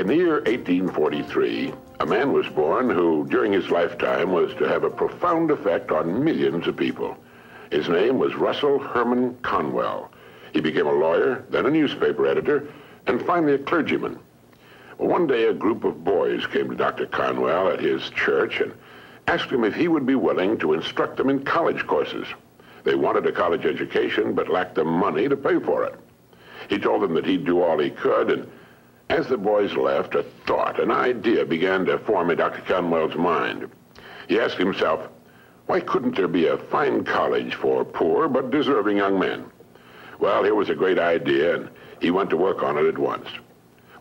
In the year 1843, a man was born who, during his lifetime, was to have a profound effect on millions of people. His name was Russell Herman Conwell. He became a lawyer, then a newspaper editor, and finally a clergyman. Well, one day a group of boys came to Dr. Conwell at his church and asked him if he would be willing to instruct them in college courses. They wanted a college education but lacked the money to pay for it. He told them that he'd do all he could, and as the boys left, a thought, an idea began to form in Dr. Conwell's mind. He asked himself, why couldn't there be a fine college for poor but deserving young men? Well, here was a great idea, and he went to work on it at once.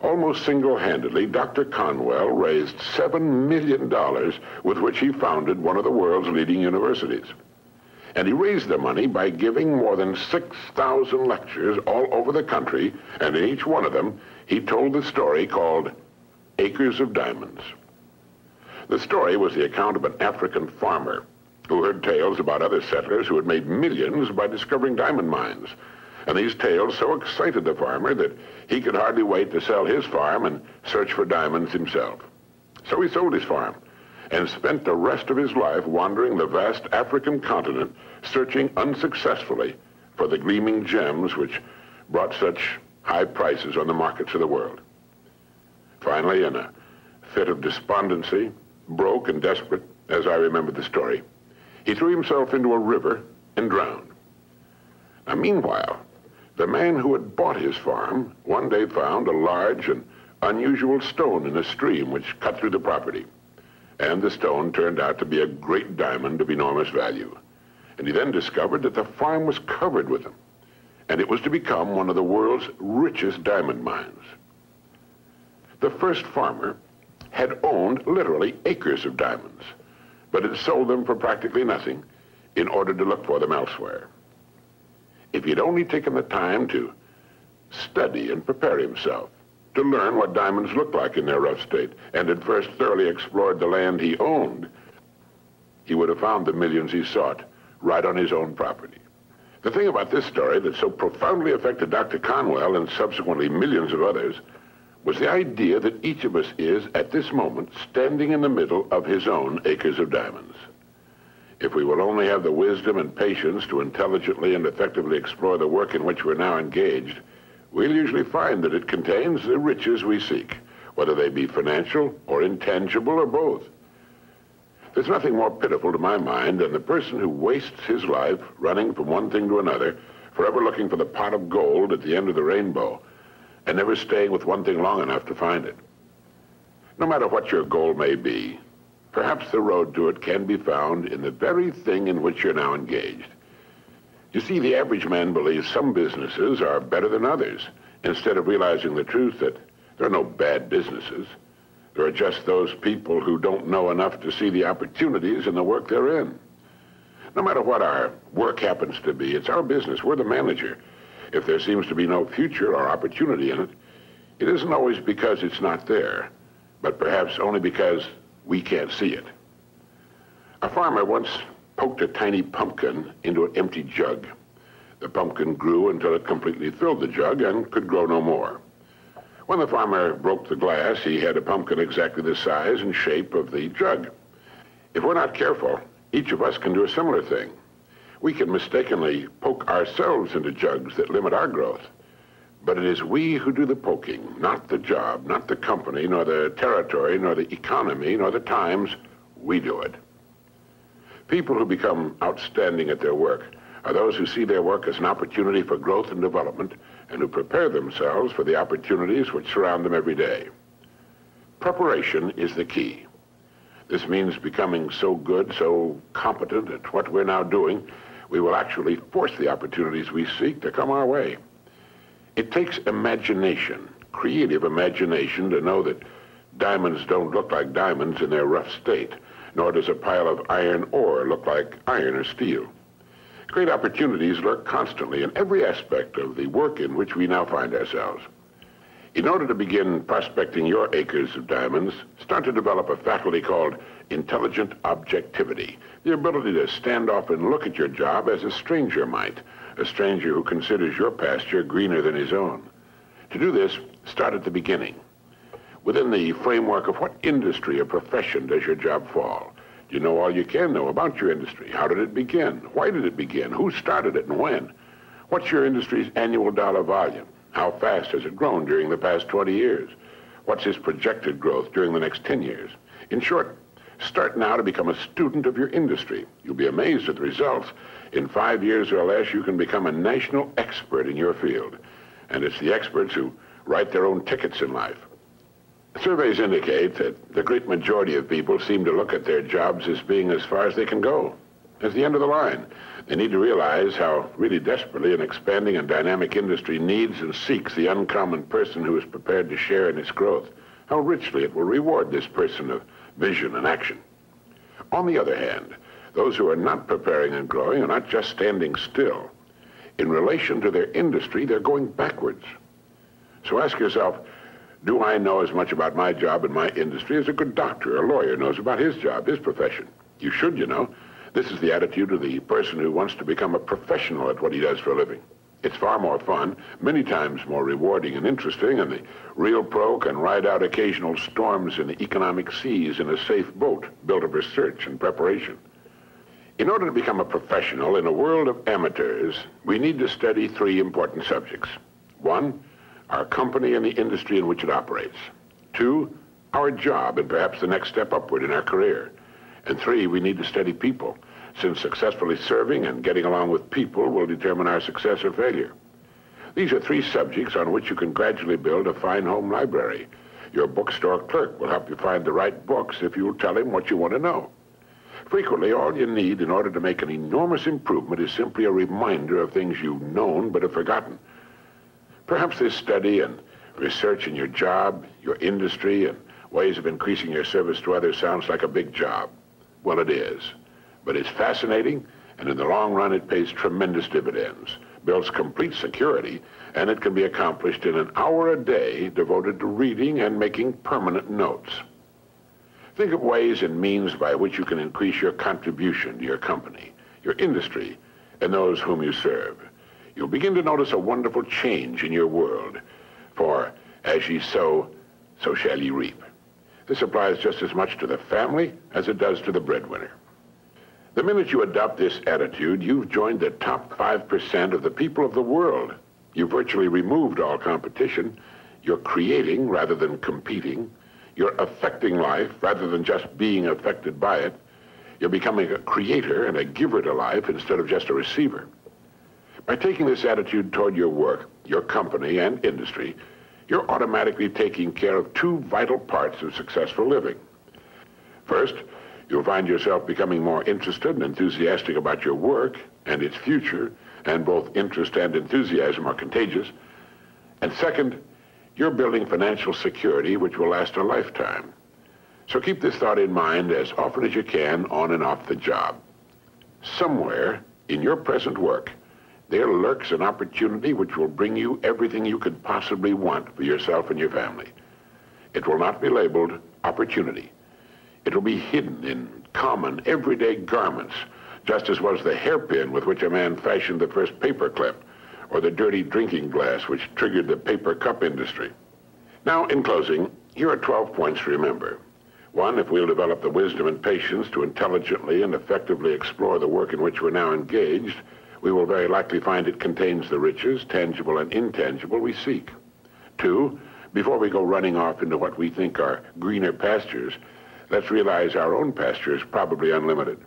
Almost single-handedly, Dr. Conwell raised $7 million with which he founded one of the world's leading universities. And he raised the money by giving more than 6,000 lectures all over the country, and in each one of them, he told the story called Acres of Diamonds. The story was the account of an African farmer who heard tales about other settlers who had made millions by discovering diamond mines. And these tales so excited the farmer that he could hardly wait to sell his farm and search for diamonds himself. So he sold his farm and spent the rest of his life wandering the vast African continent, searching unsuccessfully for the gleaming gems which brought such high prices on the markets of the world. Finally, in a fit of despondency, broke and desperate, as I remember the story, he threw himself into a river and drowned. Now, meanwhile, the man who had bought his farm one day found a large and unusual stone in a stream which cut through the property. And the stone turned out to be a great diamond of enormous value. And he then discovered that the farm was covered with them, and it was to become one of the world's richest diamond mines. The first farmer had owned literally acres of diamonds, but had sold them for practically nothing in order to look for them elsewhere. If he'd only taken the time to study and prepare himself, to learn what diamonds looked like in their rough state, and had first thoroughly explored the land he owned, he would have found the millions he sought right on his own property. The thing about this story that so profoundly affected Dr. Conwell and subsequently millions of others was the idea that each of us is, at this moment, standing in the middle of his own acres of diamonds. If we will only have the wisdom and patience to intelligently and effectively explore the work in which we're now engaged, we'll usually find that it contains the riches we seek, whether they be financial or intangible or both. There's nothing more pitiful to my mind than the person who wastes his life running from one thing to another, forever looking for the pot of gold at the end of the rainbow, and never staying with one thing long enough to find it. No matter what your goal may be, perhaps the road to it can be found in the very thing in which you're now engaged. You see, the average man believes some businesses are better than others, instead of realizing the truth that there are no bad businesses. There are just those people who don't know enough to see the opportunities in the work they're in. No matter what our work happens to be, it's our business. We're the manager. If there seems to be no future or opportunity in it, it isn't always because it's not there, but perhaps only because we can't see it. A farmer once poked a tiny pumpkin into an empty jug. The pumpkin grew until it completely filled the jug and could grow no more. When the farmer broke the glass, he had a pumpkin exactly the size and shape of the jug. If we're not careful, each of us can do a similar thing. We can mistakenly poke ourselves into jugs that limit our growth. But it is we who do the poking, not the job, not the company, nor the territory, nor the economy, nor the times. We do it. People who become outstanding at their work are those who see their work as an opportunity for growth and development, and who prepare themselves for the opportunities which surround them every day. Preparation is the key. This means becoming so good, so competent at what we're now doing, we will actually force the opportunities we seek to come our way. It takes imagination, creative imagination, to know that diamonds don't look like diamonds in their rough state, nor does a pile of iron ore look like iron or steel. Great opportunities lurk constantly in every aspect of the work in which we now find ourselves. In order to begin prospecting your acres of diamonds, start to develop a faculty called intelligent objectivity, the ability to stand off and look at your job as a stranger might, a stranger who considers your pasture greener than his own. To do this, start at the beginning. Within the framework of what industry or profession does your job fall? Do you know all you can know about your industry? How did it begin? Why did it begin? Who started it and when? What's your industry's annual dollar volume? How fast has it grown during the past 20 years? What's its projected growth during the next 10 years? In short, start now to become a student of your industry. You'll be amazed at the results. In 5 years or less, you can become a national expert in your field. And it's the experts who write their own tickets in life. Surveys indicate that the great majority of people seem to look at their jobs as being as far as they can go, as the end of the line. They need to realize how really desperately an expanding and dynamic industry needs and seeks the uncommon person who is prepared to share in its growth, how richly it will reward this person of vision and action. On the other hand, those who are not preparing and growing are not just standing still. In relation to their industry, they're going backwards. So ask yourself, do I know as much about my job and my industry as a good doctor or lawyer knows about his job, his profession? You should, you know. This is the attitude of the person who wants to become a professional at what he does for a living. It's far more fun, many times more rewarding and interesting, and the real pro can ride out occasional storms in the economic seas in a safe boat built of research and preparation. In order to become a professional in a world of amateurs, we need to study 3 important subjects. 1, our company and the industry in which it operates. 2, our job and perhaps the next step upward in our career. And 3, we need to study people, since successfully serving and getting along with people will determine our success or failure. These are 3 subjects on which you can gradually build a fine home library. Your bookstore clerk will help you find the right books if you'll tell him what you want to know. Frequently, all you need in order to make an enormous improvement is simply a reminder of things you've known but have forgotten. Perhaps this study and research in your job, your industry, and ways of increasing your service to others sounds like a big job. Well, it is. But it's fascinating, and in the long run, it pays tremendous dividends, builds complete security, and it can be accomplished in an hour a day devoted to reading and making permanent notes. Think of ways and means by which you can increase your contribution to your company, your industry, and those whom you serve. You'll begin to notice a wonderful change in your world, for as ye sow, so shall ye reap. This applies just as much to the family as it does to the breadwinner. The minute you adopt this attitude, you've joined the top 5% of the people of the world. You've virtually removed all competition. You're creating rather than competing. You're affecting life rather than just being affected by it. You're becoming a creator and a giver to life instead of just a receiver. By taking this attitude toward your work, your company, and industry, you're automatically taking care of 2 vital parts of successful living. First, you'll find yourself becoming more interested and enthusiastic about your work and its future, and both interest and enthusiasm are contagious. And second, you're building financial security which will last a lifetime. So keep this thought in mind as often as you can on and off the job. Somewhere in your present work, there lurks an opportunity which will bring you everything you could possibly want for yourself and your family. It will not be labeled opportunity. It will be hidden in common, everyday garments, just as was the hairpin with which a man fashioned the first paper clip, or the dirty drinking glass which triggered the paper cup industry. Now, in closing, here are 12 points to remember. 1, if we'll develop the wisdom and patience to intelligently and effectively explore the work in which we're now engaged, we will very likely find it contains the riches, tangible and intangible, we seek. 2, before we go running off into what we think are greener pastures, let's realize our own pasture is probably unlimited.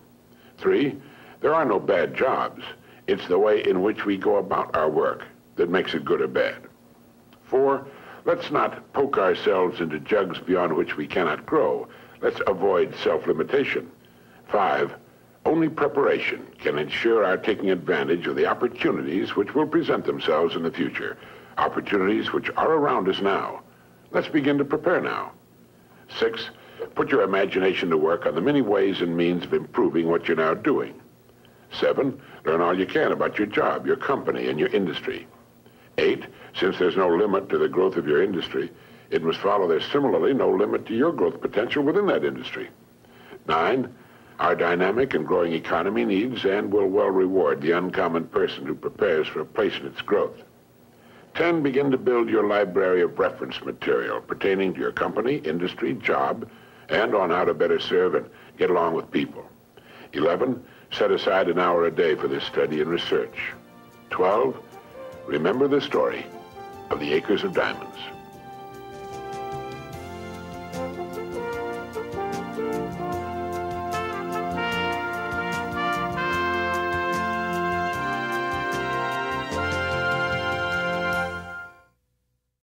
3, there are no bad jobs. It's the way in which we go about our work that makes it good or bad. 4, let's not poke ourselves into jugs beyond which we cannot grow. Let's avoid self-limitation. 5, only preparation can ensure our taking advantage of the opportunities which will present themselves in the future, opportunities which are around us now. Let's begin to prepare now. 6, put your imagination to work on the many ways and means of improving what you're now doing. 7, learn all you can about your job, your company, and your industry. 8, since there's no limit to the growth of your industry, it must follow there's similarly no limit to your growth potential within that industry. 9, our dynamic and growing economy needs and will well reward the uncommon person who prepares for a place in its growth. 10, begin to build your library of reference material pertaining to your company, industry, job, and on how to better serve and get along with people. 11, set aside an hour a day for this study and research. 12, remember the story of the Acres of Diamonds.